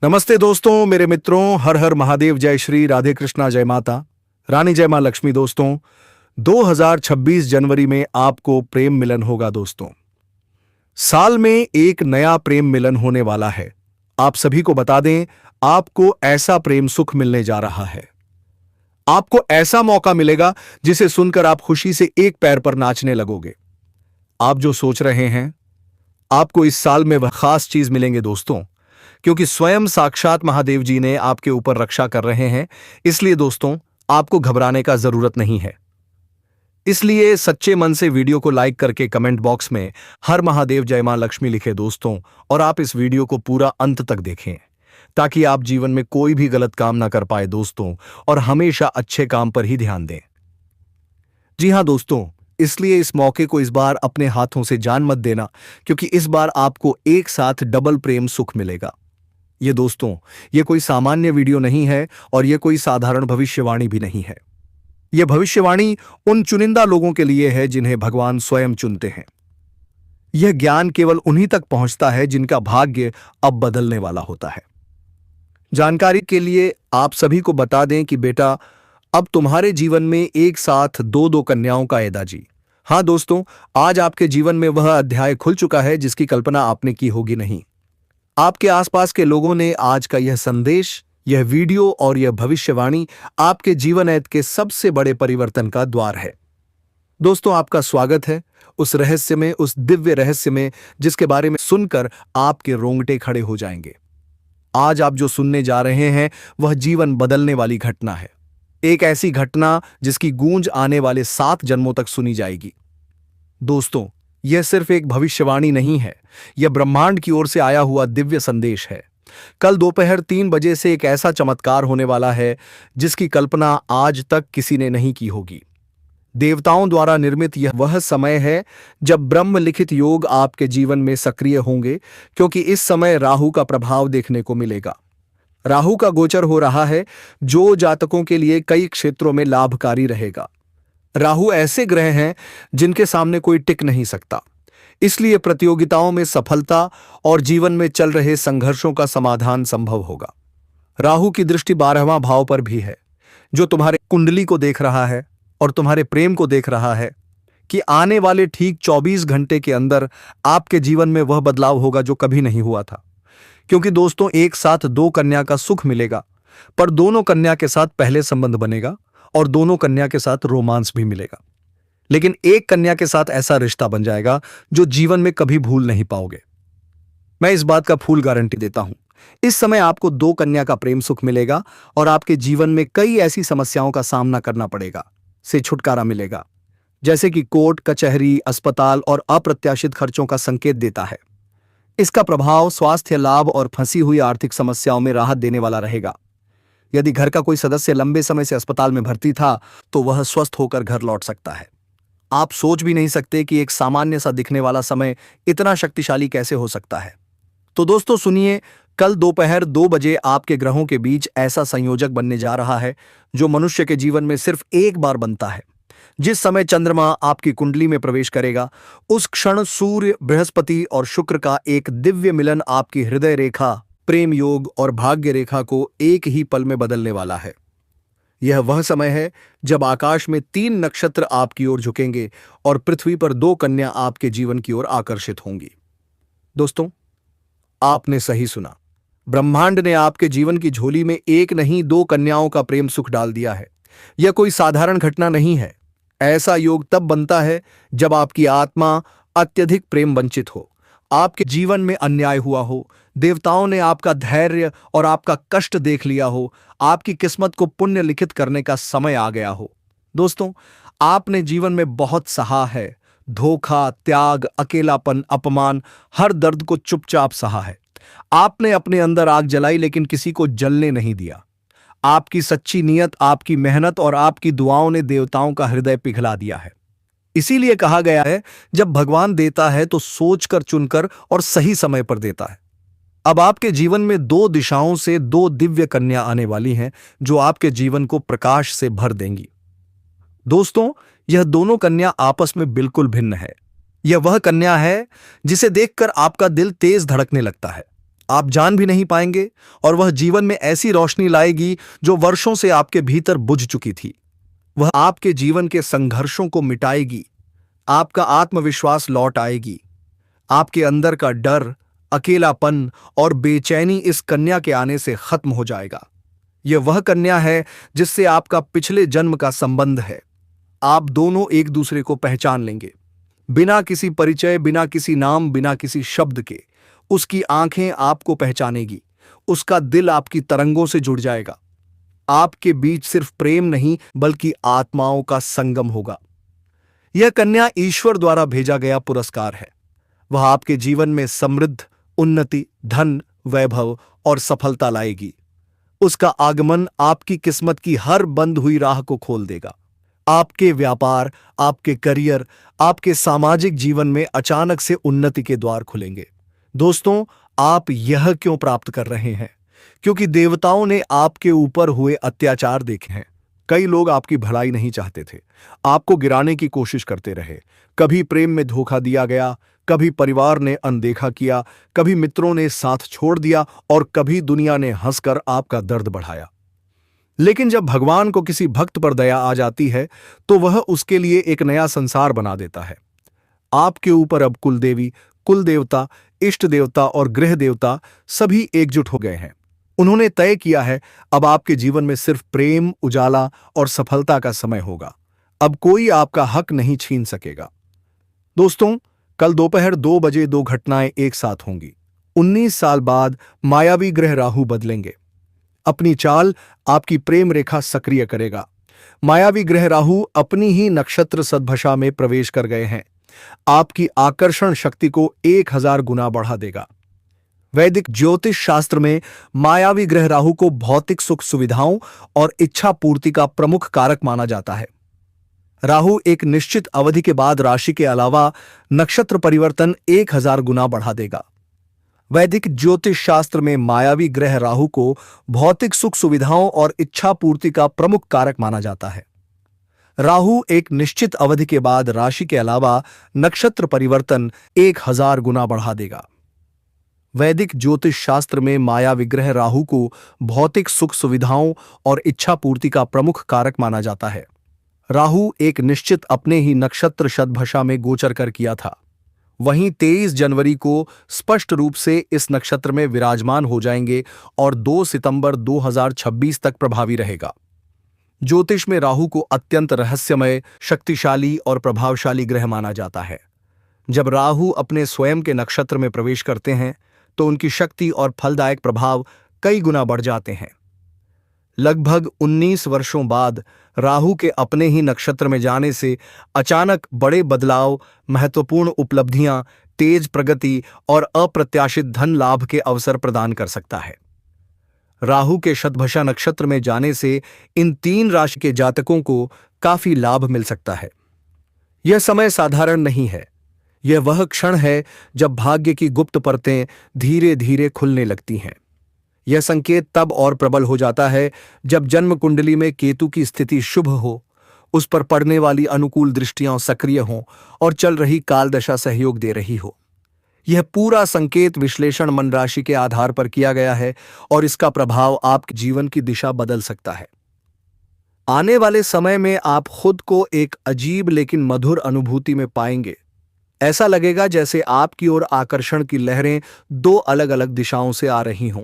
नमस्ते दोस्तों, मेरे मित्रों, हर हर महादेव, जय श्री राधे कृष्णा, जय माता रानी, जय मां लक्ष्मी। दोस्तों 2026 जनवरी में आपको प्रेम मिलन होगा। दोस्तों साल में एक नया प्रेम मिलन होने वाला है। आप सभी को बता दें, आपको ऐसा प्रेम सुख मिलने जा रहा है। आपको ऐसा मौका मिलेगा जिसे सुनकर आप खुशी से एक पैर पर नाचने लगोगे। आप जो सोच रहे हैं, आपको इस साल में वह खास चीज मिलेंगे दोस्तों, क्योंकि स्वयं साक्षात महादेव जी ने आपके ऊपर रक्षा कर रहे हैं। इसलिए दोस्तों आपको घबराने का जरूरत नहीं है। इसलिए सच्चे मन से वीडियो को लाइक करके कमेंट बॉक्स में हर महादेव जय मां लक्ष्मी लिखे दोस्तों, और आप इस वीडियो को पूरा अंत तक देखें ताकि आप जीवन में कोई भी गलत काम ना कर पाए दोस्तों, और हमेशा अच्छे काम पर ही ध्यान दें। जी हां दोस्तों, इसलिए इस मौके को इस बार अपने हाथों से जान मत देना, क्योंकि इस बार आपको एक साथ डबल प्रेम सुख मिलेगा। ये दोस्तों, ये कोई सामान्य वीडियो नहीं है और ये कोई साधारण भविष्यवाणी भी नहीं है। यह भविष्यवाणी उन चुनिंदा लोगों के लिए है जिन्हें भगवान स्वयं चुनते हैं। यह ज्ञान केवल उन्हीं तक पहुंचता है जिनका भाग्य अब बदलने वाला होता है। जानकारी के लिए आप सभी को बता दें कि बेटा, अब तुम्हारे जीवन में एक साथ दो दो कन्याओं का ऐदा जी। हां दोस्तों, आज आपके जीवन में वह अध्याय खुल चुका है जिसकी कल्पना आपने की होगी नहीं। आपके आसपास के लोगों ने आज का यह संदेश, यह वीडियो और यह भविष्यवाणी आपके जीवन ऐत के सबसे बड़े परिवर्तन का द्वार है। दोस्तों आपका स्वागत है उस रहस्य में, उस दिव्य रहस्य में जिसके बारे में सुनकर आपके रोंगटे खड़े हो जाएंगे। आज आप जो सुनने जा रहे हैं वह जीवन बदलने वाली घटना है। एक ऐसी घटना जिसकी गूंज आने वाले 7 जन्मों तक सुनी जाएगी। दोस्तों यह सिर्फ एक भविष्यवाणी नहीं है, यह ब्रह्मांड की ओर से आया हुआ दिव्य संदेश है। कल दोपहर 3 बजे से एक ऐसा चमत्कार होने वाला है जिसकी कल्पना आज तक किसी ने नहीं की होगी। देवताओं द्वारा निर्मित यह वह समय है जब ब्रह्म लिखित योग आपके जीवन में सक्रिय होंगे, क्योंकि इस समय राहु का प्रभाव देखने को मिलेगा। राहु का गोचर हो रहा है जो जातकों के लिए कई क्षेत्रों में लाभकारी रहेगा। राहु ऐसे ग्रह हैं जिनके सामने कोई टिक नहीं सकता, इसलिए प्रतियोगिताओं में सफलता और जीवन में चल रहे संघर्षों का समाधान संभव होगा। राहु की दृष्टि 12वां भाव पर भी है, जो तुम्हारे कुंडली को देख रहा है और तुम्हारे प्रेम को देख रहा है कि आने वाले ठीक 24 घंटे के अंदर आपके जीवन में वह बदलाव होगा जो कभी नहीं हुआ था। क्योंकि दोस्तों एक साथ 2 कन्या का सुख मिलेगा, पर दोनों कन्या के साथ पहले संबंध बनेगा और दोनों कन्या के साथ रोमांस भी मिलेगा। लेकिन एक कन्या के साथ ऐसा रिश्ता बन जाएगा जो जीवन में कभी भूल नहीं पाओगे। मैं इस बात का फुल गारंटी देता हूं। इस समय आपको 2 कन्या का प्रेम सुख मिलेगा और आपके जीवन में कई ऐसी समस्याओं का सामना करना पड़ेगा, से छुटकारा मिलेगा, जैसे कि कोर्ट कचहरी, अस्पताल और अप्रत्याशित खर्चों का संकेत देता है। इसका प्रभाव स्वास्थ्य लाभ और फंसी हुई आर्थिक समस्याओं में राहत देने वाला रहेगा। यदि घर का कोई सदस्य लंबे समय से अस्पताल में भर्ती था तो वह स्वस्थ होकर घर लौट सकता है। आप सोच भी नहीं सकते कि एक सामान्य सा दिखने वाला समय इतना शक्तिशाली कैसे हो सकता है। तो दोस्तों सुनिए, कल दोपहर 2 बजे आपके ग्रहों के बीच ऐसा संयोजक बनने जा रहा है जो मनुष्य के जीवन में सिर्फ एक बार बनता है। जिस समय चंद्रमा आपकी कुंडली में प्रवेश करेगा, उस क्षण सूर्य, बृहस्पति और शुक्र का एक दिव्य मिलन आपकी हृदय रेखा, प्रेम योग और भाग्य रेखा को एक ही पल में बदलने वाला है। यह वह समय है जब आकाश में 3 नक्षत्र आपकी ओर झुकेंगे और पृथ्वी पर 2 कन्या आपके जीवन की ओर आकर्षित होंगी। दोस्तों आपने सही सुना, ब्रह्मांड ने आपके जीवन की झोली में एक नहीं 2 कन्याओं का प्रेम सुख डाल दिया है। यह कोई साधारण घटना नहीं है। ऐसा योग तब बनता है जब आपकी आत्मा अत्यधिक प्रेम वंचित हो, आपके जीवन में अन्याय हुआ हो, देवताओं ने आपका धैर्य और आपका कष्ट देख लिया हो, आपकी किस्मत को पुण्य लिखित करने का समय आ गया हो। दोस्तों आपने जीवन में बहुत सहा है, धोखा, त्याग, अकेलापन, अपमान, हर दर्द को चुपचाप सहा है। आपने अपने अंदर आग जलाई लेकिन किसी को जलने नहीं दिया। आपकी सच्ची नीयत, आपकी मेहनत और आपकी दुआओं ने देवताओं का हृदय पिघला दिया है। इसीलिए कहा गया है, जब भगवान देता है तो सोचकर, चुनकर और सही समय पर देता है। अब आपके जीवन में 2 दिशाओं से 2 दिव्य कन्या आने वाली हैं जो आपके जीवन को प्रकाश से भर देंगी। दोस्तों यह दोनों कन्या आपस में बिल्कुल भिन्न है। यह वह कन्या है जिसे देखकर आपका दिल तेज धड़कने लगता है। आप जान भी नहीं पाएंगे और वह जीवन में ऐसी रोशनी लाएगी जो वर्षों से आपके भीतर बुझ चुकी थी। वह आपके जीवन के संघर्षों को मिटाएगी, आपका आत्मविश्वास लौट आएगी, आपके अंदर का डर, अकेलापन और बेचैनी इस कन्या के आने से खत्म हो जाएगा। यह वह कन्या है जिससे आपका पिछले जन्म का संबंध है। आप दोनों एक दूसरे को पहचान लेंगे, बिना किसी परिचय, बिना किसी नाम, बिना किसी शब्द के। उसकी आंखें आपको पहचानेगी, उसका दिल आपकी तरंगों से जुड़ जाएगा। आपके बीच सिर्फ प्रेम नहीं बल्कि आत्माओं का संगम होगा। यह कन्या ईश्वर द्वारा भेजा गया पुरस्कार है। वह आपके जीवन में समृद्ध, उन्नति, धन, वैभव और सफलता लाएगी। उसका आगमन आपकी किस्मत की हर बंद हुई राह को खोल देगा। आपके व्यापार, आपके करियर, आपके सामाजिक जीवन में अचानक से उन्नति के द्वार खुलेंगे। दोस्तों, आप यह क्यों प्राप्त कर रहे हैं? क्योंकि देवताओं ने आपके ऊपर हुए अत्याचार देखे हैं। कई लोग आपकी भलाई नहीं चाहते थे, आपको गिराने की कोशिश करते रहे। कभी प्रेम में धोखा दिया गया, कभी परिवार ने अनदेखा किया, कभी मित्रों ने साथ छोड़ दिया और कभी दुनिया ने हंसकर आपका दर्द बढ़ाया। लेकिन जब भगवान को किसी भक्त पर दया आ जाती है तो वह उसके लिए एक नया संसार बना देता है। आपके ऊपर अब कुलदेवी, कुलदेवता, इष्ट देवता और गृह देवता सभी एकजुट हो गए हैं। उन्होंने तय किया है अब आपके जीवन में सिर्फ प्रेम, उजाला और सफलता का समय होगा। अब कोई आपका हक नहीं छीन सकेगा। दोस्तों, कल दोपहर 2 बजे 2 घटनाएं एक साथ होंगी। 19 साल बाद मायावी ग्रह राहु बदलेंगे। अपनी चाल आपकी प्रेम रेखा सक्रिय करेगा। मायावी ग्रह राहु अपनी ही नक्षत्र सद्भषा में प्रवेश कर गए हैं। आपकी आकर्षण शक्ति को 1000 गुना बढ़ा देगा। वैदिक ज्योतिष शास्त्र में मायावी ग्रह राहु को भौतिक सुख सुविधाओं और इच्छा पूर्ति का प्रमुख कारक माना जाता है। राहु एक निश्चित अवधि के बाद राशि के अलावा नक्षत्र परिवर्तन 1000 गुना बढ़ा देगा। वैदिक ज्योतिष शास्त्र में मायावी ग्रह राहु को भौतिक सुख सुविधाओं और इच्छा पूर्ति का प्रमुख कारक माना जाता है। राहु एक निश्चित अवधि के बाद राशि के अलावा नक्षत्र परिवर्तन 1000 गुना बढ़ा देगा। वैदिक ज्योतिष शास्त्र में मायावी ग्रह राहु को भौतिक सुख सुविधाओं और इच्छा पूर्ति का प्रमुख कारक माना जाता है। राहु एक निश्चित अपने ही नक्षत्र शतभिषा में गोचर कर किया था। वहीं 23 जनवरी को स्पष्ट रूप से इस नक्षत्र में विराजमान हो जाएंगे और 2 सितंबर 2026 तक प्रभावी रहेगा। ज्योतिष में राहु को अत्यंत रहस्यमय, शक्तिशाली और प्रभावशाली ग्रह माना जाता है। जब राहु अपने स्वयं के नक्षत्र में प्रवेश करते हैं तो उनकी शक्ति और फलदायक प्रभाव कई गुना बढ़ जाते हैं। लगभग 19 वर्षों बाद राहु के अपने ही नक्षत्र में जाने से अचानक बड़े बदलाव, महत्वपूर्ण उपलब्धियां, तेज प्रगति और अप्रत्याशित धन लाभ के अवसर प्रदान कर सकता है। राहु के शतभिषा नक्षत्र में जाने से इन 3 राशि के जातकों को काफी लाभ मिल सकता है। यह समय साधारण नहीं है। यह वह क्षण है जब भाग्य की गुप्त परतें धीरे धीरे खुलने लगती हैं। यह संकेत तब और प्रबल हो जाता है जब जन्म कुंडली में केतु की स्थिति शुभ हो, उस पर पड़ने वाली अनुकूल दृष्टियां सक्रिय हों और चल रही कालदशा सहयोग दे रही हो। यह पूरा संकेत विश्लेषण मन राशि के आधार पर किया गया है और इसका प्रभाव आपके जीवन की दिशा बदल सकता है। आने वाले समय में आप खुद को एक अजीब लेकिन मधुर अनुभूति में पाएंगे। ऐसा लगेगा जैसे आपकी ओर आकर्षण की लहरें 2 अलग अलग दिशाओं से आ रही हों।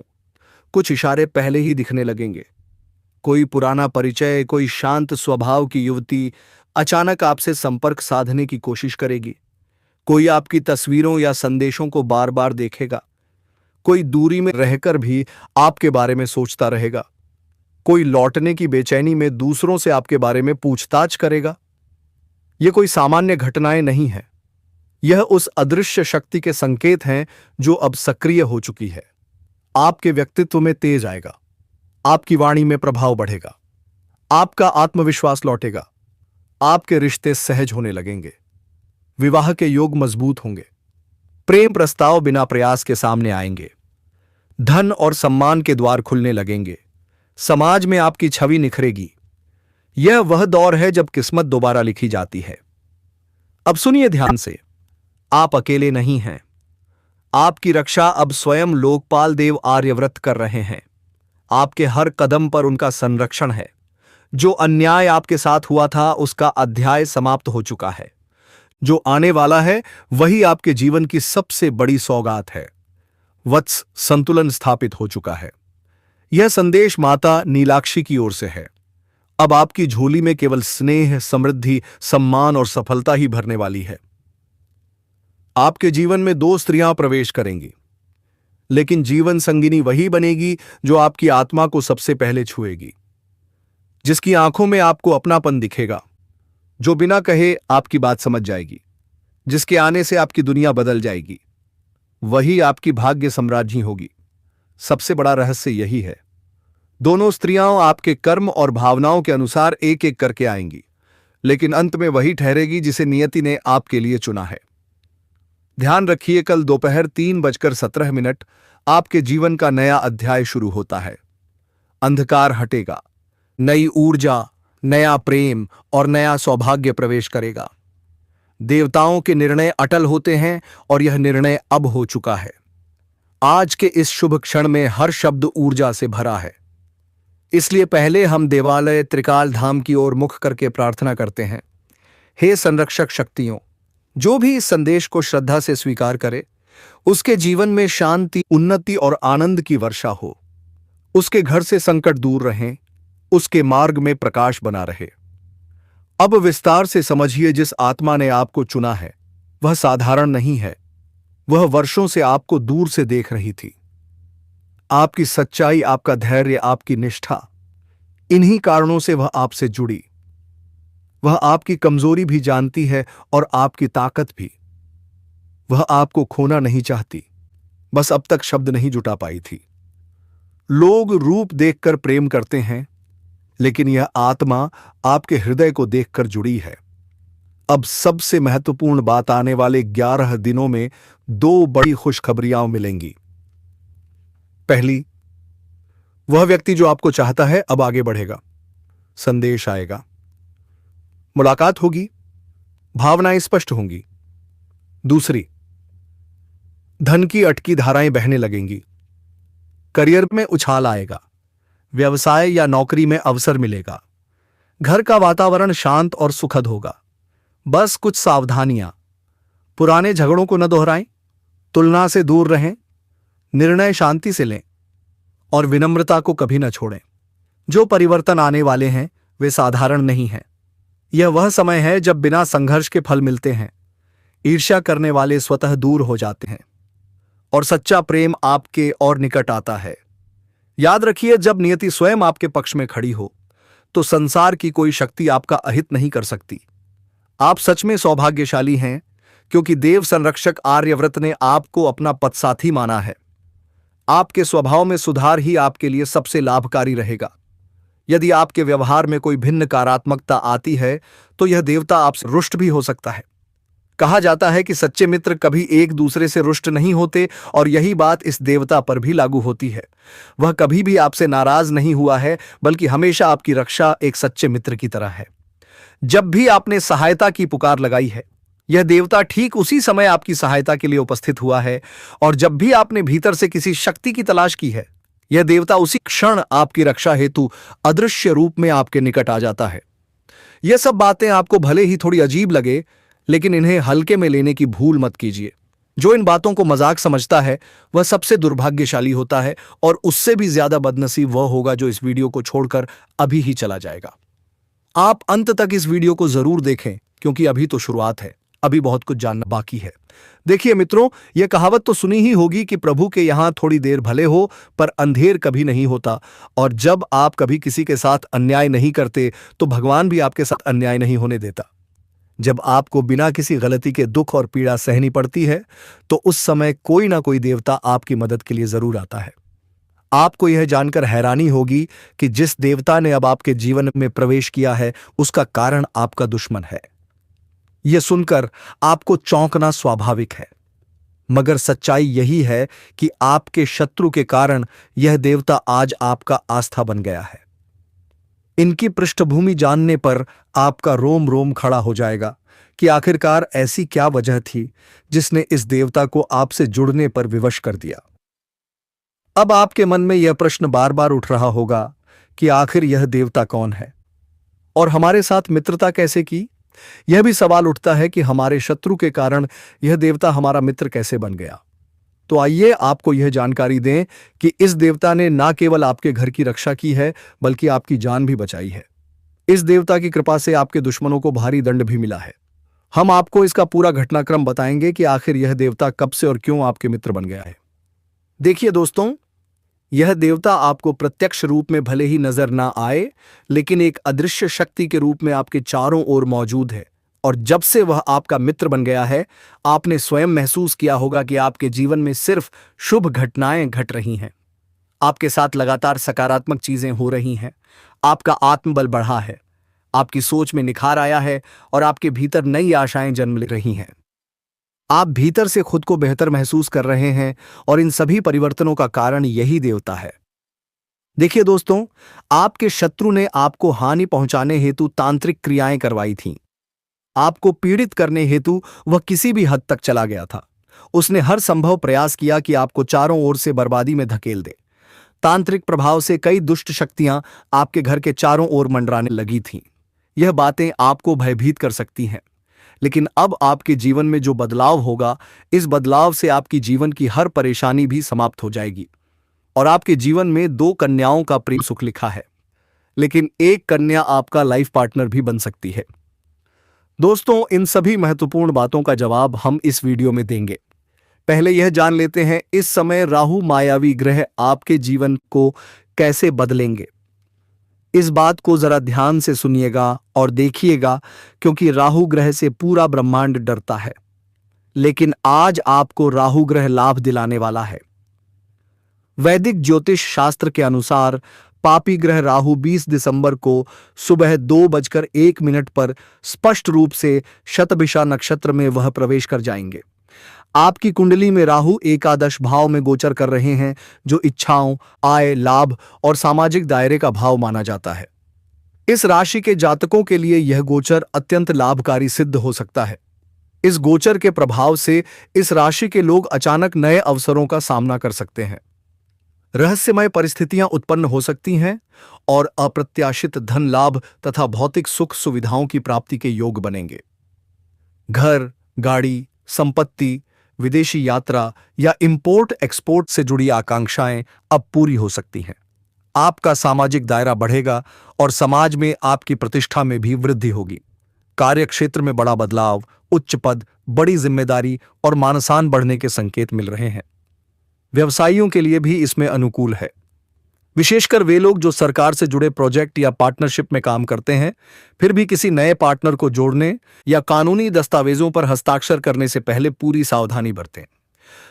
कुछ इशारे पहले ही दिखने लगेंगे। कोई पुराना परिचय, कोई शांत स्वभाव की युवती अचानक आपसे संपर्क साधने की कोशिश करेगी। कोई आपकी तस्वीरों या संदेशों को बार बार देखेगा। कोई दूरी में रहकर भी आपके बारे में सोचता रहेगा। कोई लौटने की बेचैनी में दूसरों से आपके बारे में पूछताछ करेगा। यह कोई सामान्य घटनाएं नहीं है। यह उस अदृश्य शक्ति के संकेत हैं जो अब सक्रिय हो चुकी है। आपके व्यक्तित्व में तेज आएगा, आपकी वाणी में प्रभाव बढ़ेगा, आपका आत्मविश्वास लौटेगा, आपके रिश्ते सहज होने लगेंगे, विवाह के योग मजबूत होंगे, प्रेम प्रस्ताव बिना प्रयास के सामने आएंगे, धन और सम्मान के द्वार खुलने लगेंगे, समाज में आपकी छवि निखरेगी। यह वह दौर है जब किस्मत दोबारा लिखी जाती है। अब सुनिए ध्यान से, आप अकेले नहीं हैं। आपकी रक्षा अब स्वयं लोकपाल देव आर्यव्रत कर रहे हैं। आपके हर कदम पर उनका संरक्षण है। जो अन्याय आपके साथ हुआ था उसका अध्याय समाप्त हो चुका है। जो आने वाला है वही आपके जीवन की सबसे बड़ी सौगात है। वत्स, संतुलन स्थापित हो चुका है। यह संदेश माता नीलाक्षी की ओर से है। अब आपकी झोली में केवल स्नेह, समृद्धि, सम्मान और सफलता ही भरने वाली है। आपके जीवन में 2 स्त्रियां प्रवेश करेंगी, लेकिन जीवन संगिनी वही बनेगी जो आपकी आत्मा को सबसे पहले छुएगी, जिसकी आंखों में आपको अपनापन दिखेगा, जो बिना कहे आपकी बात समझ जाएगी, जिसके आने से आपकी दुनिया बदल जाएगी। वही आपकी भाग्य सम्राज्ञी होगी। सबसे बड़ा रहस्य यही है। दोनों स्त्रियां आपके कर्म और भावनाओं के अनुसार एक एक करके आएंगी, लेकिन अंत में वही ठहरेगी जिसे नियति ने आपके लिए चुना है। ध्यान रखिए, कल दोपहर 3:17 आपके जीवन का नया अध्याय शुरू होता है। अंधकार हटेगा, नई ऊर्जा, नया प्रेम और नया सौभाग्य प्रवेश करेगा। देवताओं के निर्णय अटल होते हैं और यह निर्णय अब हो चुका है। आज के इस शुभ क्षण में हर शब्द ऊर्जा से भरा है। इसलिए पहले हम देवालय त्रिकाल धाम की ओर मुख करके प्रार्थना करते हैं। हे संरक्षक शक्तियों, जो भी इस संदेश को श्रद्धा से स्वीकार करे, उसके जीवन में शांति, उन्नति और आनंद की वर्षा हो। उसके घर से संकट दूर रहें, उसके मार्ग में प्रकाश बना रहे। अब विस्तार से समझिए, जिस आत्मा ने आपको चुना है वह साधारण नहीं है। वह वर्षों से आपको दूर से देख रही थी। आपकी सच्चाई, आपका धैर्य, आपकी निष्ठा, इन्हीं कारणों से वह आपसे जुड़ी। वह आपकी कमजोरी भी जानती है और आपकी ताकत भी। वह आपको खोना नहीं चाहती, बस अब तक शब्द नहीं जुटा पाई थी। लोग रूप देखकर प्रेम करते हैं, लेकिन यह आत्मा आपके हृदय को देखकर जुड़ी है। अब सबसे महत्वपूर्ण बात, आने वाले 11 दिनों में 2 बड़ी खुशखबरियां मिलेंगी। पहली, वह व्यक्ति जो आपको चाहता है अब आगे बढ़ेगा। संदेश आएगा, मुलाकात होगी, भावनाएं स्पष्ट होंगी। दूसरी, धन की अटकी धाराएं बहने लगेंगी। करियर में उछाल आएगा, व्यवसाय या नौकरी में अवसर मिलेगा। घर का वातावरण शांत और सुखद होगा। बस कुछ सावधानियां, पुराने झगड़ों को न दोहराएं, तुलना से दूर रहें, निर्णय शांति से लें और विनम्रता को कभी न छोड़ें। जो परिवर्तन आने वाले हैं वे साधारण नहीं हैं। यह वह समय है जब बिना संघर्ष के फल मिलते हैं। ईर्ष्या करने वाले स्वतः दूर हो जाते हैं और सच्चा प्रेम आपके और निकट आता है। याद रखिए, जब नियति स्वयं आपके पक्ष में खड़ी हो तो संसार की कोई शक्ति आपका अहित नहीं कर सकती। आप सच में सौभाग्यशाली हैं, क्योंकि देव संरक्षक आर्यव्रत ने आपको अपना पथसाथी माना है। आपके स्वभाव में सुधार ही आपके लिए सबसे लाभकारी रहेगा। यदि आपके व्यवहार में कोई भिन्न नकारात्मकता आती है तो यह देवता आपसे रुष्ट भी हो सकता है। कहा जाता है कि सच्चे मित्र कभी एक दूसरे से रुष्ट नहीं होते, और यही बात इस देवता पर भी लागू होती है। वह कभी भी आपसे नाराज नहीं हुआ है, बल्कि हमेशा आपकी रक्षा एक सच्चे मित्र की तरह है। जब भी आपने सहायता की पुकार लगाई है, यह देवता ठीक उसी समय आपकी सहायता के लिए उपस्थित हुआ है, और जब भी आपने भीतर से किसी शक्ति की तलाश की है, यह देवता उसी क्षण आपकी रक्षा हेतु अदृश्य रूप में आपके निकट आ जाता है। यह सब बातें आपको भले ही थोड़ी अजीब लगे, लेकिन इन्हें हल्के में लेने की भूल मत कीजिए। जो इन बातों को मजाक समझता है वह सबसे दुर्भाग्यशाली होता है, और उससे भी ज्यादा बदनसीब वह होगा जो इस वीडियो को छोड़कर अभी ही चला जाएगा। आप अंत तक इस वीडियो को जरूर देखें, क्योंकि अभी तो शुरुआत है, अभी बहुत कुछ जानना बाकी है। देखिए मित्रों, यह कहावत तो सुनी ही होगी कि प्रभु के यहां थोड़ी देर भले हो पर अंधेर कभी नहीं होता। और जब आप कभी किसी के साथ अन्याय नहीं करते तो भगवान भी आपके साथ अन्याय नहीं होने देता। जब आपको बिना किसी गलती के दुख और पीड़ा सहनी पड़ती है तो उस समय कोई ना कोई देवता आपकी मदद के लिए जरूर आता है। आपको यह जानकर हैरानी होगी कि जिस देवता ने अब आपके जीवन में प्रवेश किया है उसका कारण आपका दुश्मन है। यह सुनकर आपको चौंकना स्वाभाविक है, मगर सच्चाई यही है कि आपके शत्रु के कारण यह देवता आज आपका आस्था बन गया है। इनकी पृष्ठभूमि जानने पर आपका रोम रोम खड़ा हो जाएगा, कि आखिरकार ऐसी क्या वजह थी जिसने इस देवता को आपसे जुड़ने पर विवश कर दिया। अब आपके मन में यह प्रश्न बार बार उठ रहा होगा कि आखिर यह देवता कौन है और हमारे साथ मित्रता कैसे की। यह भी सवाल उठता है कि हमारे शत्रु के कारण यह देवता हमारा मित्र कैसे बन गया। तो आइए आपको यह जानकारी दें कि इस देवता ने न केवल आपके घर की रक्षा की है बल्कि आपकी जान भी बचाई है। इस देवता की कृपा से आपके दुश्मनों को भारी दंड भी मिला है। हम आपको इसका पूरा घटनाक्रम बताएंगे कि आखिर यह देवता कब से और क्यों आपके मित्र बन गया है। देखिए दोस्तों, यह देवता आपको प्रत्यक्ष रूप में भले ही नजर ना आए, लेकिन एक अदृश्य शक्ति के रूप में आपके चारों ओर मौजूद है। और जब से वह आपका मित्र बन गया है, आपने स्वयं महसूस किया होगा कि आपके जीवन में सिर्फ शुभ घटनाएं घट रही हैं। आपके साथ लगातार सकारात्मक चीजें हो रही हैं। आपका आत्मबल बढ़ा है, आपकी सोच में निखार आया है और आपके भीतर नई आशाएं जन्म ले रही हैं। आप भीतर से खुद को बेहतर महसूस कर रहे हैं और इन सभी परिवर्तनों का कारण यही देवता है। देखिए दोस्तों, आपके शत्रु ने आपको हानि पहुंचाने हेतु तांत्रिक क्रियाएं करवाई थीं। आपको पीड़ित करने हेतु वह किसी भी हद तक चला गया था। उसने हर संभव प्रयास किया कि आपको चारों ओर से बर्बादी में धकेल दे। तांत्रिक प्रभाव से कई दुष्ट शक्तियां आपके घर के चारों ओर मंडराने लगी थीं। यह बातें आपको भयभीत कर सकती हैं, लेकिन अब आपके जीवन में जो बदलाव होगा, इस बदलाव से आपकी जीवन की हर परेशानी भी समाप्त हो जाएगी। और आपके जीवन में 2 कन्याओं का प्रेम सुख लिखा है, लेकिन एक कन्या आपका लाइफ पार्टनर भी बन सकती है। दोस्तों, इन सभी महत्वपूर्ण बातों का जवाब हम इस वीडियो में देंगे। पहले यह जान लेते हैं, इस समय राहु मायावी ग्रह आपके जीवन को कैसे बदलेंगे। इस बात को जरा ध्यान से सुनिएगा और देखिएगा, क्योंकि राहु ग्रह से पूरा ब्रह्मांड डरता है। लेकिन आज आपको राहु ग्रह लाभ दिलाने वाला है। वैदिक ज्योतिष शास्त्र के अनुसार पापी ग्रह राहु 20 दिसंबर को सुबह 2:01 पर स्पष्ट रूप से शतभिषा नक्षत्र में वह प्रवेश कर जाएंगे। आपकी कुंडली में राहु एकादश भाव में गोचर कर रहे हैं, जो इच्छाओं, आय, लाभ और सामाजिक दायरे का भाव माना जाता है। इस राशि के जातकों के लिए यह गोचर अत्यंत लाभकारी सिद्ध हो सकता है। इस गोचर के प्रभाव से इस राशि के लोग अचानक नए अवसरों का सामना कर सकते हैं। रहस्यमय परिस्थितियां उत्पन्न हो सकती हैं और अप्रत्याशित धन लाभ तथा भौतिक सुख सुविधाओं की प्राप्ति के योग बनेंगे। घर, गाड़ी, संपत्ति, विदेशी यात्रा या इंपोर्ट एक्सपोर्ट से जुड़ी आकांक्षाएं अब पूरी हो सकती हैं। आपका सामाजिक दायरा बढ़ेगा और समाज में आपकी प्रतिष्ठा में भी वृद्धि होगी। कार्यक्षेत्र में बड़ा बदलाव, उच्च पद, बड़ी जिम्मेदारी और मानसान बढ़ने के संकेत मिल रहे हैं। व्यवसायियों के लिए भी इसमें अनुकूल है, विशेषकर वे लोग जो सरकार से जुड़े प्रोजेक्ट या पार्टनरशिप में काम करते हैं। फिर भी किसी नए पार्टनर को जोड़ने या कानूनी दस्तावेजों पर हस्ताक्षर करने से पहले पूरी सावधानी बरतें।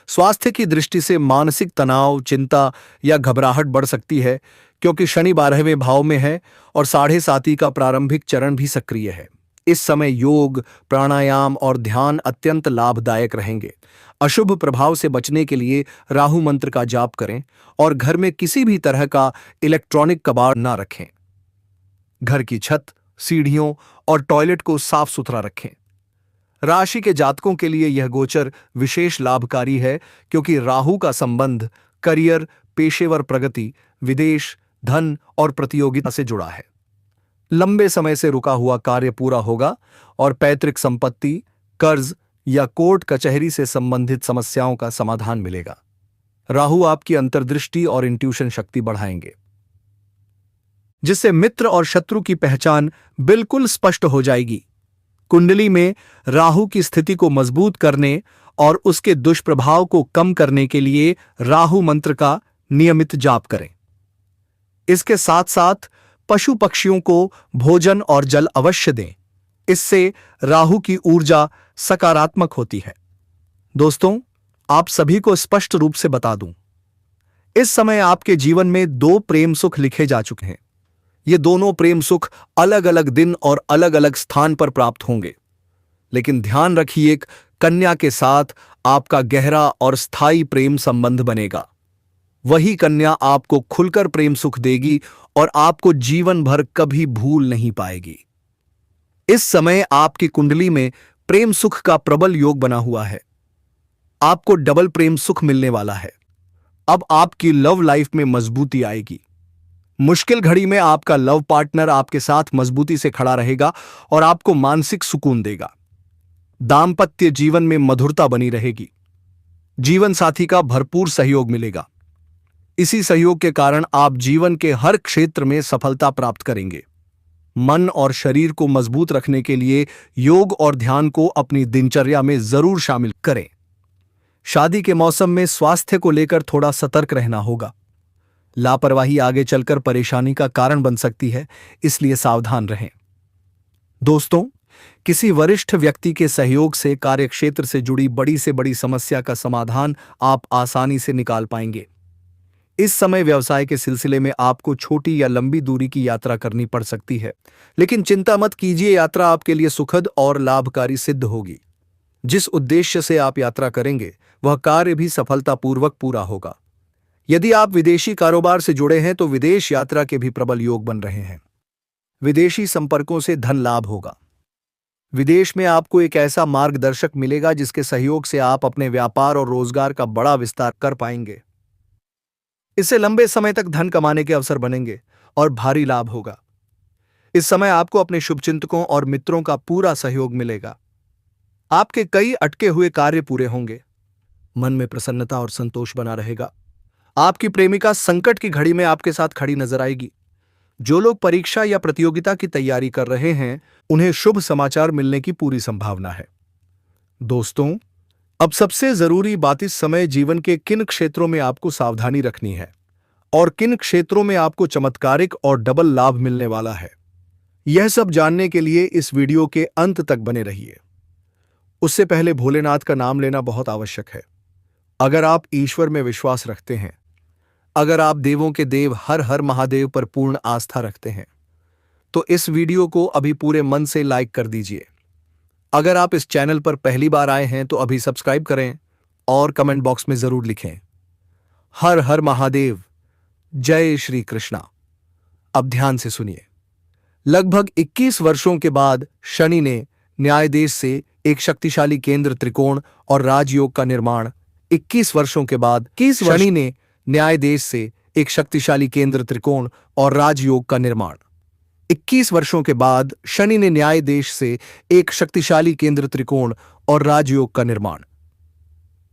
स्वास्थ्य की दृष्टि से मानसिक तनाव, चिंता या घबराहट बढ़ सकती है, क्योंकि शनि 12वें भाव में है और 7.5 का प्रारंभिक चरण भी सक्रिय है। इस समय योग, प्राणायाम और ध्यान अत्यंत लाभदायक रहेंगे। अशुभ प्रभाव से बचने के लिए राहु मंत्र का जाप करें और घर में किसी भी तरह का इलेक्ट्रॉनिक कबाड़ न रखें। घर की छत, सीढ़ियों और टॉयलेट को साफ सुथरा रखें। राशि के जातकों के लिए यह गोचर विशेष लाभकारी है, क्योंकि राहु का संबंध करियर, पेशेवर प्रगति, विदेश, धन और प्रतियोगिता से जुड़ा है। लंबे समय से रुका हुआ कार्य पूरा होगा और पैतृक संपत्ति, कर्ज या कोर्ट कचहरी से संबंधित समस्याओं का समाधान मिलेगा। राहु आपकी अंतर्दृष्टि और इंट्यूशन शक्ति बढ़ाएंगे, जिससे मित्र और शत्रु की पहचान बिल्कुल स्पष्ट हो जाएगी। कुंडली में राहु की स्थिति को मजबूत करने और उसके दुष्प्रभाव को कम करने के लिए राहु मंत्र का नियमित जाप करें। इसके साथ साथ पशु पक्षियों को भोजन और जल अवश्य दें। इससे राहु की ऊर्जा सकारात्मक होती है। दोस्तों, आप सभी को स्पष्ट रूप से बता दूं, इस समय आपके जीवन में 2 प्रेम सुख लिखे जा चुके हैं। ये दोनों प्रेम सुख अलग अलग दिन और अलग अलग स्थान पर प्राप्त होंगे। लेकिन ध्यान रखिए, कन्या के साथ आपका गहरा और स्थायी प्रेम संबंध बनेगा। वही कन्या आपको खुलकर प्रेम सुख देगी और आपको जीवन भर कभी भूल नहीं पाएगी। इस समय आपकी कुंडली में प्रेम सुख का प्रबल योग बना हुआ है। आपको डबल प्रेम सुख मिलने वाला है। अब आपकी लव लाइफ में मजबूती आएगी। मुश्किल घड़ी में आपका लव पार्टनर आपके साथ मजबूती से खड़ा रहेगा और आपको मानसिक सुकून देगा। दाम्पत्य जीवन में मधुरता बनी रहेगी। जीवन साथी का भरपूर सहयोग मिलेगा। इसी सहयोग के कारण आप जीवन के हर क्षेत्र में सफलता प्राप्त करेंगे। मन और शरीर को मजबूत रखने के लिए योग और ध्यान को अपनी दिनचर्या में जरूर शामिल करें। शादी के मौसम में स्वास्थ्य को लेकर थोड़ा सतर्क रहना होगा। लापरवाही आगे चलकर परेशानी का कारण बन सकती है, इसलिए सावधान रहें। दोस्तों, किसी वरिष्ठ व्यक्ति के सहयोग से कार्यक्षेत्र से जुड़ी बड़ी से बड़ी समस्या का समाधान आप आसानी से निकाल पाएंगे। इस समय व्यवसाय के सिलसिले में आपको छोटी या लंबी दूरी की यात्रा करनी पड़ सकती है, लेकिन चिंता मत कीजिए, यात्रा आपके लिए सुखद और लाभकारी सिद्ध होगी। जिस उद्देश्य से आप यात्रा करेंगे वह कार्य भी सफलतापूर्वक पूरा होगा। यदि आप विदेशी कारोबार से जुड़े हैं तो विदेश यात्रा के भी प्रबल योग बन रहे हैं। विदेशी संपर्कों से धन लाभ होगा। विदेश में आपको एक ऐसा मार्गदर्शक मिलेगा जिसके सहयोग से आप अपने व्यापार और रोजगार का बड़ा विस्तार कर पाएंगे। इससे लंबे समय तक धन कमाने के अवसर बनेंगे और भारी लाभ होगा। इस समय आपको अपने शुभचिंतकों और मित्रों का पूरा सहयोग मिलेगा। आपके कई अटके हुए कार्य पूरे होंगे। मन में प्रसन्नता और संतोष बना रहेगा। आपकी प्रेमिका संकट की घड़ी में आपके साथ खड़ी नजर आएगी। जो लोग परीक्षा या प्रतियोगिता की तैयारी कर रहे हैं उन्हें शुभ समाचार मिलने की पूरी संभावना है। दोस्तों, अब सबसे जरूरी बात, इस समय जीवन के किन क्षेत्रों में आपको सावधानी रखनी है और किन क्षेत्रों में आपको चमत्कारिक और डबल लाभ मिलने वाला है। यह सब जानने के लिए इस वीडियो के अंत तक बने रहिए। उससे पहले भोलेनाथ का नाम लेना बहुत आवश्यक है। अगर आप ईश्वर में विश्वास रखते हैं, अगर आप देवों के देव हर हर महादेव पर पूर्ण आस्था रखते हैं, तो इस वीडियो को अभी पूरे मन से लाइक कर दीजिए। अगर आप इस चैनल पर पहली बार आए हैं तो अभी सब्सक्राइब करें और कमेंट बॉक्स में जरूर लिखें, हर हर महादेव, जय श्री कृष्णा। अब ध्यान से सुनिए। लगभग 21 वर्षों के बाद शनि ने न्यायदेश से एक शक्तिशाली केंद्र त्रिकोण और राजयोग का निर्माण 21 वर्षों के बाद शनि ने न्यायदेश से एक शक्तिशाली केंद्र त्रिकोण और राजयोग का निर्माण 21 वर्षों के बाद शनि ने न्यायदेश से एक शक्तिशाली केंद्र त्रिकोण और राजयोग का निर्माण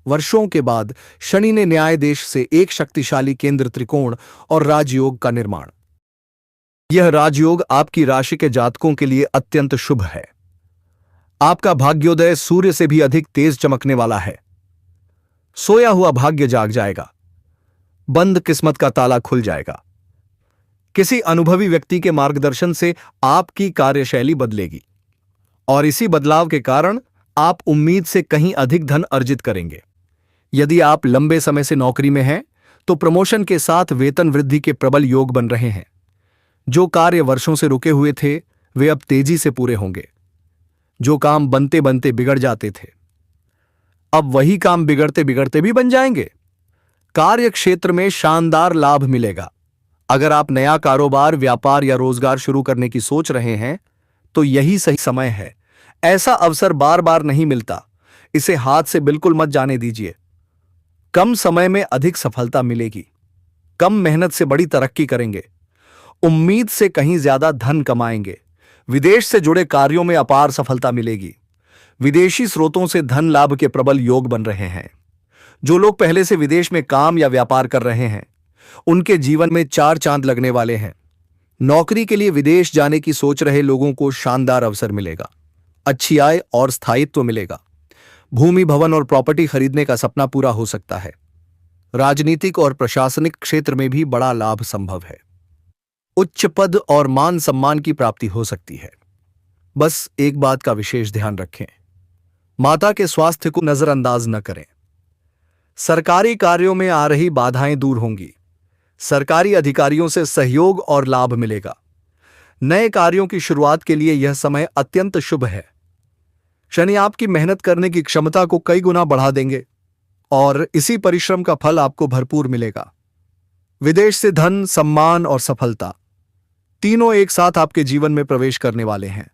वर्षों के बाद शनि ने न्यायदेश से एक शक्तिशाली केंद्र त्रिकोण और राजयोग का निर्माण। यह राजयोग आपकी राशि के जातकों के लिए अत्यंत शुभ है। आपका भाग्योदय सूर्य से भी अधिक तेज चमकने वाला है। सोया हुआ भाग्य जाग जाएगा। बंद किस्मत का ताला खुल जाएगा। किसी अनुभवी व्यक्ति के मार्गदर्शन से आपकी कार्यशैली बदलेगी और इसी बदलाव के कारण आप उम्मीद से कहीं अधिक धन अर्जित करेंगे। यदि आप लंबे समय से नौकरी में हैं तो प्रमोशन के साथ वेतन वृद्धि के प्रबल योग बन रहे हैं। जो कार्य वर्षों से रुके हुए थे वे अब तेजी से पूरे होंगे। जो काम बनते बनते बिगड़ जाते थे अब वही काम बिगड़ते बिगड़ते भी बन जाएंगे। कार्य क्षेत्र में शानदार लाभ मिलेगा। अगर आप नया कारोबार, व्यापार या रोजगार शुरू करने की सोच रहे हैं तो यही सही समय है। ऐसा अवसर बार बार नहीं मिलता, इसे हाथ से बिल्कुल मत जाने दीजिए। कम समय में अधिक सफलता मिलेगी। कम मेहनत से बड़ी तरक्की करेंगे। उम्मीद से कहीं ज्यादा धन कमाएंगे। विदेश से जुड़े कार्यों में अपार सफलता मिलेगी। विदेशी स्रोतों से धन लाभ के प्रबल योग बन रहे हैं। जो लोग पहले से विदेश में काम या व्यापार कर रहे हैं उनके जीवन में 4 चांद लगने वाले हैं। नौकरी के लिए विदेश जाने की सोच रहे लोगों को शानदार अवसर मिलेगा। अच्छी आय और स्थायित्व मिलेगा। भूमि, भवन और प्रॉपर्टी खरीदने का सपना पूरा हो सकता है। राजनीतिक और प्रशासनिक क्षेत्र में भी बड़ा लाभ संभव है। उच्च पद और मान सम्मान की प्राप्ति हो सकती है। बस एक बात का विशेष ध्यान रखें, माता के स्वास्थ्य को नजरअंदाज न करें। सरकारी कार्यों में आ रही बाधाएं दूर होंगी। सरकारी अधिकारियों से सहयोग और लाभ मिलेगा। नए कार्यों की शुरुआत के लिए यह समय अत्यंत शुभ है। शनि आपकी मेहनत करने की क्षमता को कई गुना बढ़ा देंगे और इसी परिश्रम का फल आपको भरपूर मिलेगा। विदेश से धन, सम्मान और सफलता तीनों एक साथ आपके जीवन में प्रवेश करने वाले हैं।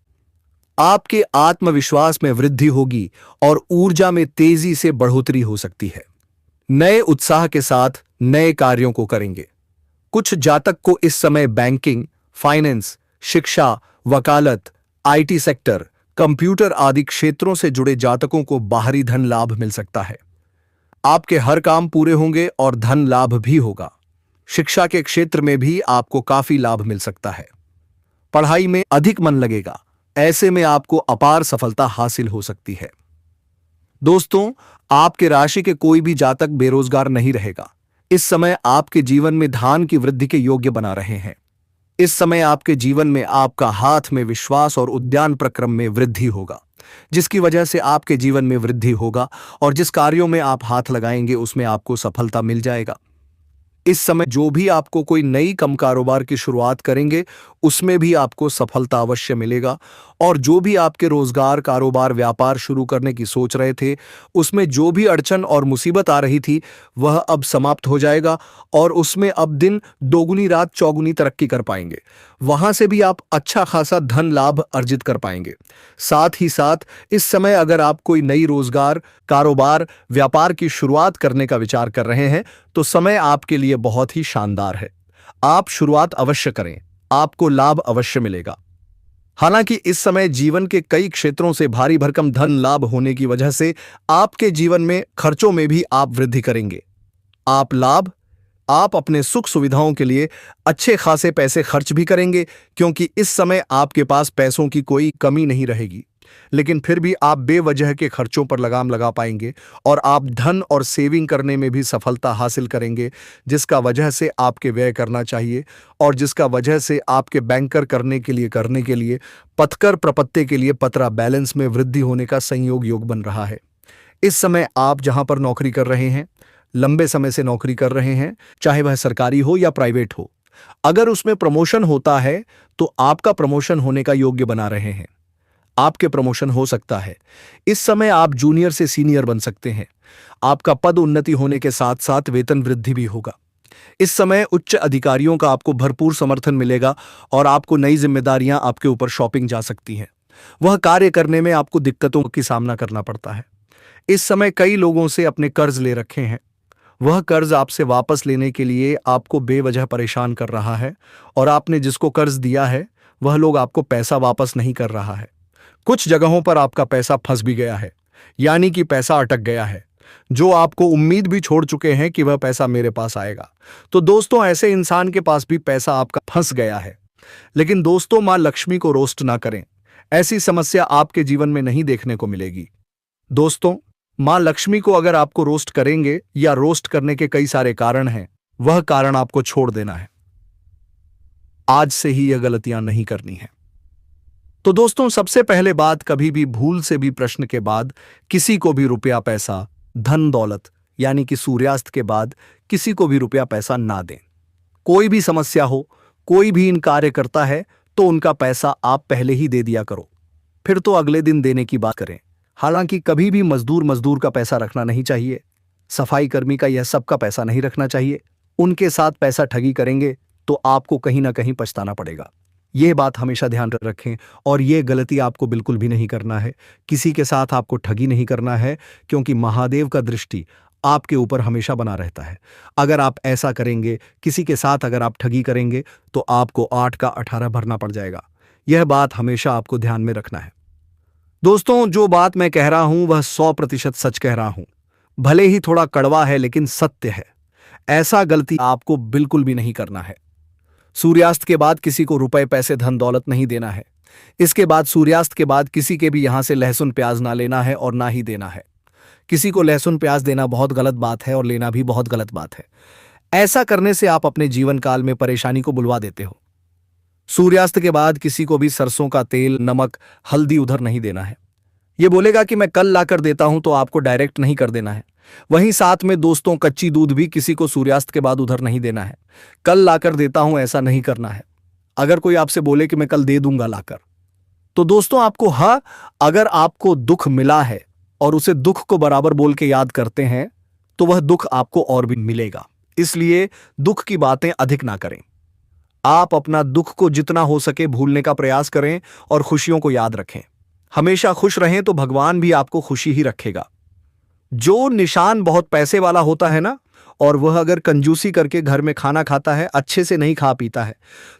आपके आत्मविश्वास में वृद्धि होगी और ऊर्जा में तेजी से बढ़ोतरी हो सकती है। नए उत्साह के साथ नए कार्यों को करेंगे। कुछ जातक को इस समय बैंकिंग, फाइनेंस, शिक्षा, वकालत, आईटी सेक्टर, कंप्यूटर आदि क्षेत्रों से जुड़े जातकों को बाहरी धन लाभ मिल सकता है। आपके हर काम पूरे होंगे और धन लाभ भी होगा। शिक्षा के क्षेत्र में भी आपको काफी लाभ मिल सकता है। पढ़ाई में अधिक मन लगेगा, ऐसे में आपको अपार सफलता हासिल हो सकती है। दोस्तों, आपके राशि के कोई भी जातक बेरोजगार नहीं रहेगा। इस समय आपके जीवन में धन की वृद्धि के योग्य बना रहे हैं। इस समय आपके जीवन में आपका हाथ में विश्वास और उद्यान प्रक्रम में वृद्धि होगा, जिसकी वजह से आपके जीवन में वृद्धि होगा और जिस कार्यों में आप हाथ लगाएंगे उसमें आपको सफलता मिल जाएगा। इस समय जो भी आपको कोई नई कम कारोबार की शुरुआत करेंगे उसमें भी आपको सफलता अवश्य मिलेगा और जो भी आपके रोजगार, कारोबार, व्यापार शुरू करने की सोच रहे थे उसमें जो भी अड़चन और मुसीबत आ रही थी वह अब समाप्त हो जाएगा और उसमें अब दिन दोगुनी रात चौगुनी तरक्की कर पाएंगे। वहां से भी आप अच्छा खासा धन लाभ अर्जित कर पाएंगे। साथ ही साथ इस समय अगर आप कोई नई रोजगार, कारोबार, व्यापार की शुरुआत करने का विचार कर रहे हैं तो समय आपके लिए बहुत ही शानदार है। आप शुरुआत अवश्य करें, आपको लाभ अवश्य मिलेगा। हालांकि इस समय जीवन के कई क्षेत्रों से भारी भरकम धन लाभ होने की वजह से आपके जीवन में खर्चों में भी आप वृद्धि करेंगे। आप अपने सुख सुविधाओं के लिए अच्छे खासे पैसे खर्च भी करेंगे क्योंकि इस समय आपके पास पैसों की कोई कमी नहीं रहेगी। लेकिन फिर भी आप बेवजह के खर्चों पर लगाम लगा पाएंगे और आप धन और सेविंग करने में भी सफलता हासिल करेंगे, जिसका वजह से आपके व्यय करना चाहिए और जिसका वजह से आपके बैंकर करने के लिए पथकर प्रपत्ति के लिए पतरा बैलेंस में वृद्धि होने का संयोग योग बन रहा है। इस समय आप जहां पर नौकरी कर रहे हैं, लंबे समय से नौकरी कर रहे हैं, चाहे वह सरकारी हो या प्राइवेट हो, अगर उसमें प्रमोशन होता है तो आपका प्रमोशन होने का योग्य बना रहे हैं। आपके प्रमोशन हो सकता है। इस समय आप जूनियर से सीनियर बन सकते हैं। आपका पद उन्नति होने के साथ साथ वेतन वृद्धि भी होगा। इस समय उच्च अधिकारियों का आपको भरपूर समर्थन मिलेगा और आपको नई जिम्मेदारियां आपके ऊपर शॉपिंग जा सकती हैं। वह कार्य करने में आपको दिक्कतों की सामना करना पड़ता है। इस समय कई लोगों से अपने कर्ज ले रखे हैं। वह कर्ज आपसे वापस लेने के लिए आपको बेवजह परेशान कर रहा है और आपने जिसको कर्ज दिया है वह लोग आपको पैसा वापस नहीं कर रहा है। कुछ जगहों पर आपका पैसा फंस भी गया है, यानी कि पैसा अटक गया है, जो आपको उम्मीद भी छोड़ चुके हैं कि वह पैसा मेरे पास आएगा। तो दोस्तों, ऐसे इंसान के पास भी पैसा आपका फंस गया है। लेकिन दोस्तों, मां लक्ष्मी को रोस्ट ना करें, ऐसी समस्या आपके जीवन में नहीं देखने को मिलेगी। दोस्तों, मां लक्ष्मी को अगर आपको रोस्ट करेंगे या रोस्ट करने के कई सारे कारण हैं, वह कारण आपको छोड़ देना है। आज से ही यह गलतियां नहीं करनी है। तो दोस्तों, सबसे पहले बात, कभी भी भूल से भी प्रश्न के बाद किसी को भी रुपया पैसा, धन दौलत यानी कि सूर्यास्त के बाद किसी को भी रुपया पैसा ना दें। कोई भी समस्या हो, कोई भी इन कार्य करता है तो उनका पैसा आप पहले ही दे दिया करो, फिर तो अगले दिन देने की बात करें। हालांकि कभी भी मजदूर का पैसा रखना नहीं चाहिए, सफाई कर्मी का, यह सबका पैसा नहीं रखना चाहिए। उनके साथ पैसा ठगी करेंगे तो आपको कहीं ना कहीं पछताना पड़ेगा। यह बात हमेशा ध्यान रखें और यह गलती आपको बिल्कुल भी नहीं करना है। किसी के साथ आपको ठगी नहीं करना है, क्योंकि महादेव का दृष्टि आपके ऊपर हमेशा बना रहता है। अगर आप ऐसा करेंगे, किसी के साथ अगर आप ठगी करेंगे तो आपको 8 का 18 भरना पड़ जाएगा। यह बात हमेशा आपको ध्यान में रखना है। दोस्तों, जो बात मैं कह रहा हूं वह 100% सच कह रहा हूं। भले ही थोड़ा कड़वा है लेकिन सत्य है। ऐसा गलती आपको बिल्कुल भी नहीं करना है। सूर्यास्त के बाद किसी को रुपए, पैसे, धन दौलत नहीं देना है। इसके बाद सूर्यास्त के बाद किसी के भी यहां से लहसुन प्याज ना लेना है और ना ही देना है। किसी को लहसुन प्याज देना बहुत गलत बात है और लेना भी बहुत गलत बात है। ऐसा करने से आप अपने जीवन काल में परेशानी को बुलवा देते हो। सूर्यास्त के बाद किसी को भी सरसों का तेल, नमक, हल्दी उधर नहीं देना है। यह बोलेगा कि मैं कल लाकर देता हूं तो आपको डायरेक्ट नहीं कर देना है। वहीं साथ में दोस्तों, कच्ची दूध भी किसी को सूर्यास्त के बाद उधर नहीं देना है। कल लाकर देता हूं ऐसा नहीं करना है। अगर कोई आपसे बोले कि मैं कल दे दूंगा लाकर, तो दोस्तों आपको, अगर आपको दुख मिला है और उसे दुख को बराबर बोल के याद करते हैं तो वह दुख आपको और भी मिलेगा। इसलिए दुख की बातें अधिक ना करें। आप अपना दुख को जितना हो सके भूलने का प्रयास करें और खुशियों को याद रखें। हमेशा खुश रहें तो भगवान भी आपको खुशी ही रखेगा। जो निशान बहुत पैसे वाला होता है ना, और वह अगर कंजूसी करके घर में खाना खाता है, अच्छे से नहीं खा पीता है,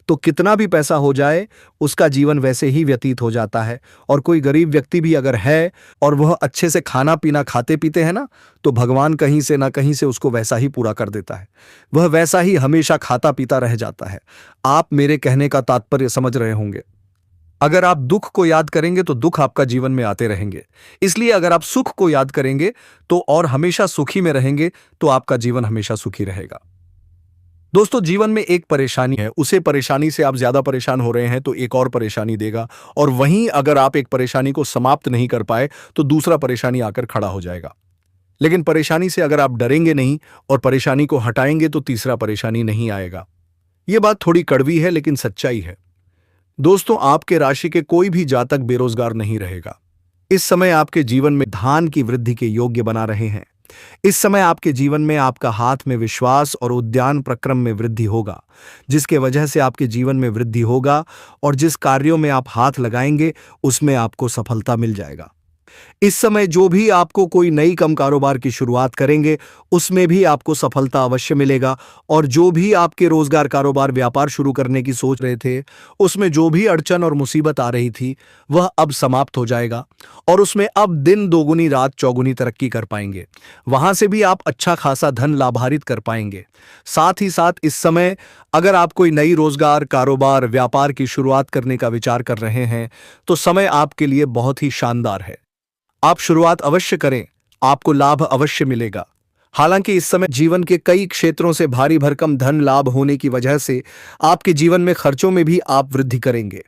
तो कितना भी पैसा हो जाए उसका जीवन वैसे ही व्यतीत हो जाता है। और कोई गरीब व्यक्ति भी अगर है और वह अच्छे से खाना पीना खाते पीते हैं ना, तो भगवान कहीं से ना कहीं से उसको वैसा ही पूरा कर देता है। वह वैसा ही हमेशा खाता पीता रह जाता है। आप मेरे कहने का तात्पर्य समझ रहे होंगे। अगर आप दुख को याद करेंगे तो दुख आपका जीवन में आते रहेंगे। इसलिए अगर आप सुख को याद करेंगे तो और हमेशा सुखी में रहेंगे तो आपका जीवन हमेशा सुखी रहेगा। दोस्तों, जीवन में एक परेशानी है, उसे परेशानी से आप ज्यादा परेशान हो रहे हैं तो एक और परेशानी देगा, और वहीं अगर आप एक परेशानी को समाप्त नहीं कर पाए तो दूसरा परेशानी आकर खड़ा हो जाएगा। लेकिन परेशानी से अगर आप डरेंगे नहीं और परेशानी को हटाएंगे तो तीसरा परेशानी नहीं आएगा। यह बात थोड़ी कड़वी है लेकिन सच्चाई है। दोस्तों, आपके राशि के कोई भी जातक बेरोजगार नहीं रहेगा। इस समय आपके जीवन में धान की वृद्धि के योग्य बना रहे हैं। इस समय आपके जीवन में आपका हाथ में विश्वास और उद्यान प्रक्रम में वृद्धि होगा, जिसके वजह से आपके जीवन में वृद्धि होगा और जिस कार्यों में आप हाथ लगाएंगे उसमें आपको सफलता मिल जाएगा। इस समय जो भी आपको कोई नई कम कारोबार की शुरुआत करेंगे उसमें भी आपको सफलता अवश्य मिलेगा, और जो भी आपके रोजगार कारोबार व्यापार शुरू करने की सोच रहे थे उसमें जो भी अड़चन और मुसीबत आ रही थी वह अब समाप्त हो जाएगा, और उसमें अब दिन दोगुनी रात चौगुनी तरक्की कर पाएंगे। वहां से भी आप अच्छा खासा धन लाभारित कर पाएंगे। साथ ही साथ इस समय अगर आप कोई नई रोजगार कारोबार व्यापार की शुरुआत करने का विचार कर रहे हैं तो समय आपके लिए बहुत ही शानदार है। आप शुरुआत अवश्य करें, आपको लाभ अवश्य मिलेगा। हालांकि इस समय जीवन के कई क्षेत्रों से भारी भरकम धन लाभ होने की वजह से आपके जीवन में खर्चों में भी आप वृद्धि करेंगे।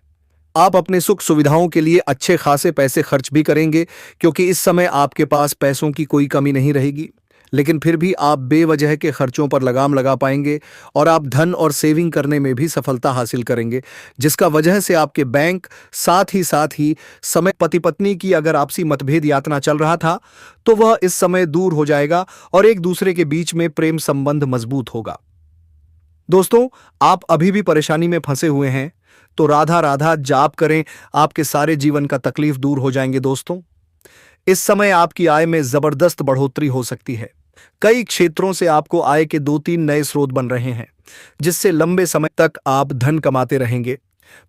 आप अपने सुख सुविधाओं के लिए अच्छे खासे पैसे खर्च भी करेंगे, क्योंकि इस समय आपके पास पैसों की कोई कमी नहीं रहेगी। लेकिन फिर भी आप बेवजह के खर्चों पर लगाम लगा पाएंगे और आप धन और सेविंग करने में भी सफलता हासिल करेंगे, जिसका वजह से आपके बैंक साथ ही समय पति पत्नी की अगर आपसी मतभेद यातना चल रहा था तो वह इस समय दूर हो जाएगा और एक दूसरे के बीच में प्रेम संबंध मजबूत होगा। दोस्तों, आप अभी भी परेशानी में फंसे हुए हैं तो राधा राधा जाप करें, आपके सारे जीवन का तकलीफ दूर हो जाएंगे। दोस्तों, इस समय आपकी आय में जबरदस्त बढ़ोतरी हो सकती है। कई क्षेत्रों से आपको आय के 2-3 नए स्रोत बन रहे हैं, जिससे लंबे समय तक आप धन कमाते रहेंगे।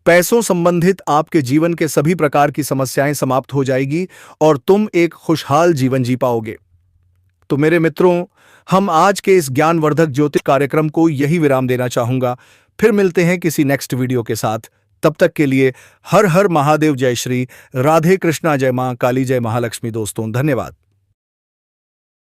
पैसों संबंधित आपके जीवन के सभी प्रकार की समस्याएं समाप्त हो जाएगी और तुम एक खुशहाल जीवन जी पाओगे। तो मेरे मित्रों, हम आज के इस ज्ञानवर्धक ज्योतिष कार्यक्रम को यही विराम देना चाहूंगा। फिर मिलते हैं किसी नेक्स्ट वीडियो के साथ। तब तक के लिए हर हर महादेव, जय श्री राधे कृष्णा, जय मां काली, जय महालक्ष्मी। दोस्तों, धन्यवाद।